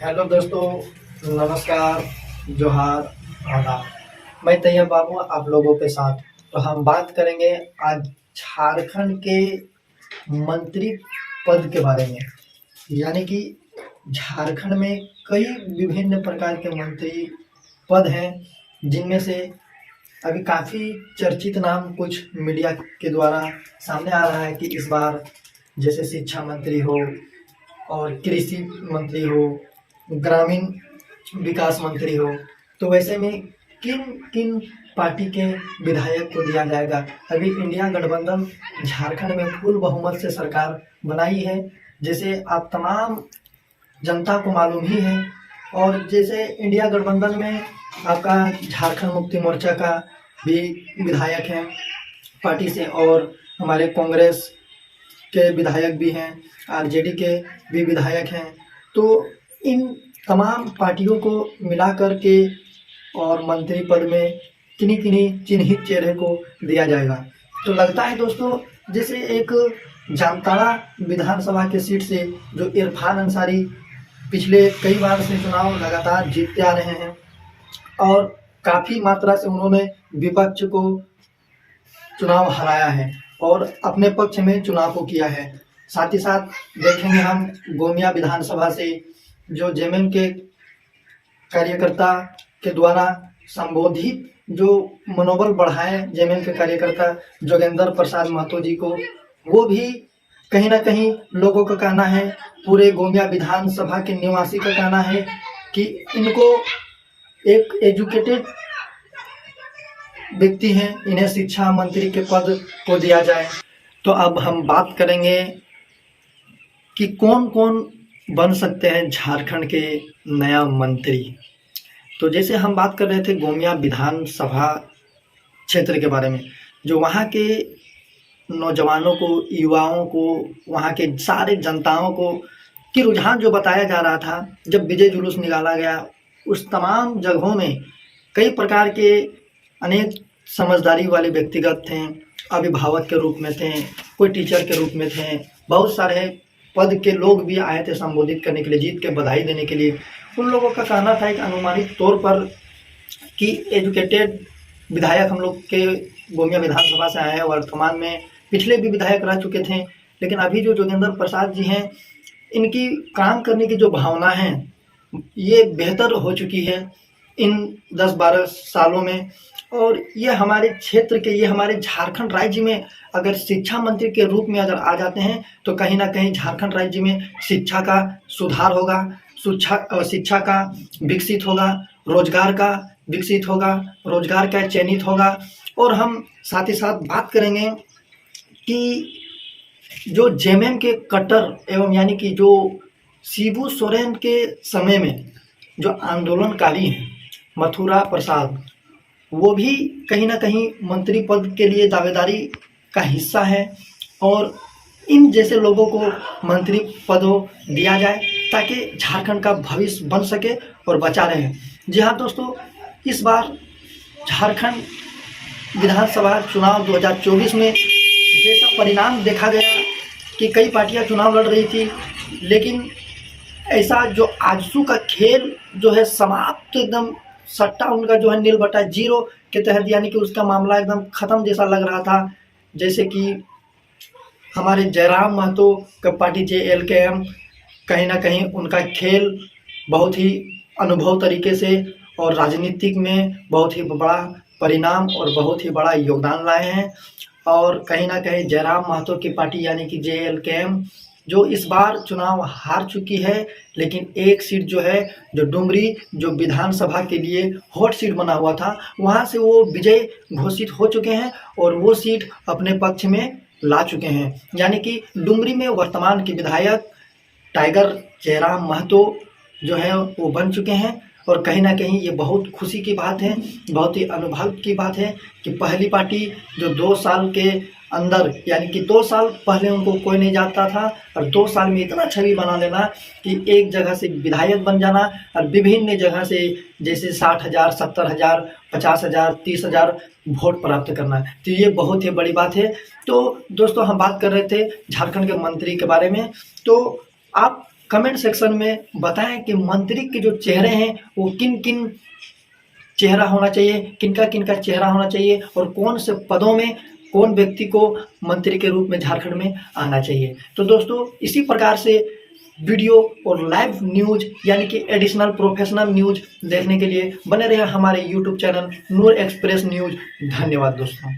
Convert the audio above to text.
Hello दोस्तों, नमस्कार, जोहार, आदाब। मैं तैयब बाबू आप लोगों के साथ। तो हम बात करेंगे आज झारखंड के मंत्री पद के बारे में। यानी कि झारखंड में कई विभिन्न प्रकार के मंत्री पद हैं, जिनमें से अभी काफ़ी चर्चित नाम कुछ मीडिया के द्वारा सामने आ रहा है कि इस बार जैसे शिक्षा मंत्री हो और कृषि मंत्री हो, ग्रामीण विकास मंत्री हो, तो वैसे में किन किन पार्टी के विधायक को दिया जाएगा। अभी इंडिया गठबंधन झारखंड में फुल बहुमत से सरकार बनाई है, जैसे आप तमाम जनता को मालूम ही है। और जैसे इंडिया गठबंधन में आपका झारखंड मुक्ति मोर्चा का भी विधायक हैं पार्टी से, और हमारे कांग्रेस के विधायक भी हैं, आरजेडी के भी विधायक हैं। तो इन तमाम पार्टियों को मिला कर के और मंत्री पद में किन्हीं किन्हीं चिन्हित चेहरे को दिया जाएगा। तो लगता है दोस्तों, जैसे एक जामताड़ा विधानसभा के सीट से जो इरफान अंसारी पिछले कई बार से चुनाव लगातार जीतते आ रहे हैं और काफ़ी मात्रा से उन्होंने विपक्ष को चुनाव हराया है और अपने पक्ष में चुनाव को किया है। साथ ही साथ देखेंगे हम गोमिया विधानसभा से जो जेएमएम के कार्यकर्ता के द्वारा संबोधित जो मनोबल बढ़ाए जेएमएम के कार्यकर्ता जोगेंद्र प्रसाद महतो जी को, वो भी कहीं ना कहीं लोगों का कहना है, पूरे गोमिया विधानसभा के निवासी का कहना है कि इनको एक एजुकेटेड व्यक्ति हैं, इन्हें शिक्षा मंत्री के पद को दिया जाए। तो अब हम बात करेंगे कि कौन कौन बन सकते हैं झारखंड के नया मंत्री। तो जैसे हम बात कर रहे थे गोमिया विधानसभा क्षेत्र के बारे में, जो वहाँ के नौजवानों को, युवाओं को, वहाँ के सारे जनताओं को कि रुझान जो बताया जा रहा था जब विजय जुलूस निकाला गया, उस तमाम जगहों में कई प्रकार के अनेक समझदारी वाले व्यक्तिगत थे, अभिभावक के रूप में थे, कोई टीचर के रूप में थे, बहुत सारे पद के लोग भी आए थे संबोधित करने के लिए, जीत के बधाई देने के लिए। उन लोगों का कहना था एक अनुमानित तौर पर कि एजुकेटेड विधायक हम लोग के गोमिया विधानसभा से आए हैं, वर्तमान में पिछले भी विधायक रह चुके थे, लेकिन अभी जो जोगेंद्र प्रसाद जी हैं, इनकी काम करने की जो भावना है ये बेहतर हो चुकी है इन 10-12 सालों में। और ये हमारे क्षेत्र के, ये हमारे झारखंड राज्य में अगर शिक्षा मंत्री के रूप में अगर आ जाते हैं तो कहीं ना कहीं झारखंड राज्य में शिक्षा का सुधार होगा, शिक्षा का विकसित होगा, रोजगार का विकसित होगा, रोजगार का चयनित होगा। और हम साथ ही साथ बात करेंगे कि जो जेएमएम के कट्टर एवं यानी कि जो शिबू सोरेन के समय में जो आंदोलनकारी हैं मथुरा प्रसाद, वो भी कहीं ना कहीं मंत्री पद के लिए दावेदारी का हिस्सा है। और इन जैसे लोगों को मंत्री पदों दिया जाए ताकि झारखंड का भविष्य बन सके और बचा रहे। जी हाँ दोस्तों, इस बार झारखंड विधानसभा चुनाव 2024 में जैसा परिणाम देखा गया कि कई पार्टियां चुनाव लड़ रही थी, लेकिन ऐसा जो आजसू का खेल जो है समाप्त, एकदम सट्टा उनका जो है नील बटा जीरो के तहत, यानी कि उसका मामला एकदम ख़त्म जैसा लग रहा था। जैसे कि हमारे जयराम महतो का पार्टी JLKM, कहीं ना कहीं उनका खेल बहुत ही अनुभव तरीके से और राजनीतिक में बहुत ही बड़ा परिणाम और बहुत ही बड़ा योगदान लाए हैं। और कहीं ना कहीं जयराम महतो की पार्टी यानी कि JLKM जो इस बार चुनाव हार चुकी है, लेकिन एक सीट जो है जो डुमरी जो विधानसभा के लिए हॉट सीट बना हुआ था, वहां से वो विजय घोषित हो चुके हैं और वो सीट अपने पक्ष में ला चुके हैं। यानी कि डुमरी में वर्तमान के विधायक टाइगर जयराम महतो जो है वो बन चुके हैं। और कहीं ना कहीं ये बहुत खुशी की बात है, बहुत ही अनुभव की बात है कि पहली पार्टी जो 2 साल के अंदर, यानी कि 2 साल पहले उनको कोई नहीं जानता था, और 2 साल में इतना छवि बना लेना कि एक जगह से विधायक बन जाना और विभिन्न जगह से जैसे 60,000, 70,000, 50,000, 30,000 वोट प्राप्त करना, तो ये बहुत ही बड़ी बात है। तो दोस्तों, हम बात कर रहे थे झारखंड के मंत्री के बारे में। तो आप कमेंट सेक्शन में बताएं कि मंत्री के जो चेहरे हैं वो किन किन चेहरा होना चाहिए, किनका चेहरा होना चाहिए और कौन से पदों में कौन व्यक्ति को मंत्री के रूप में झारखंड में आना चाहिए। तो दोस्तों इसी प्रकार से वीडियो और लाइव न्यूज यानी कि एडिशनल प्रोफेशनल न्यूज देखने के लिए बने रहे हमारे यूट्यूब चैनल नूर एक्सप्रेस न्यूज। धन्यवाद दोस्तों।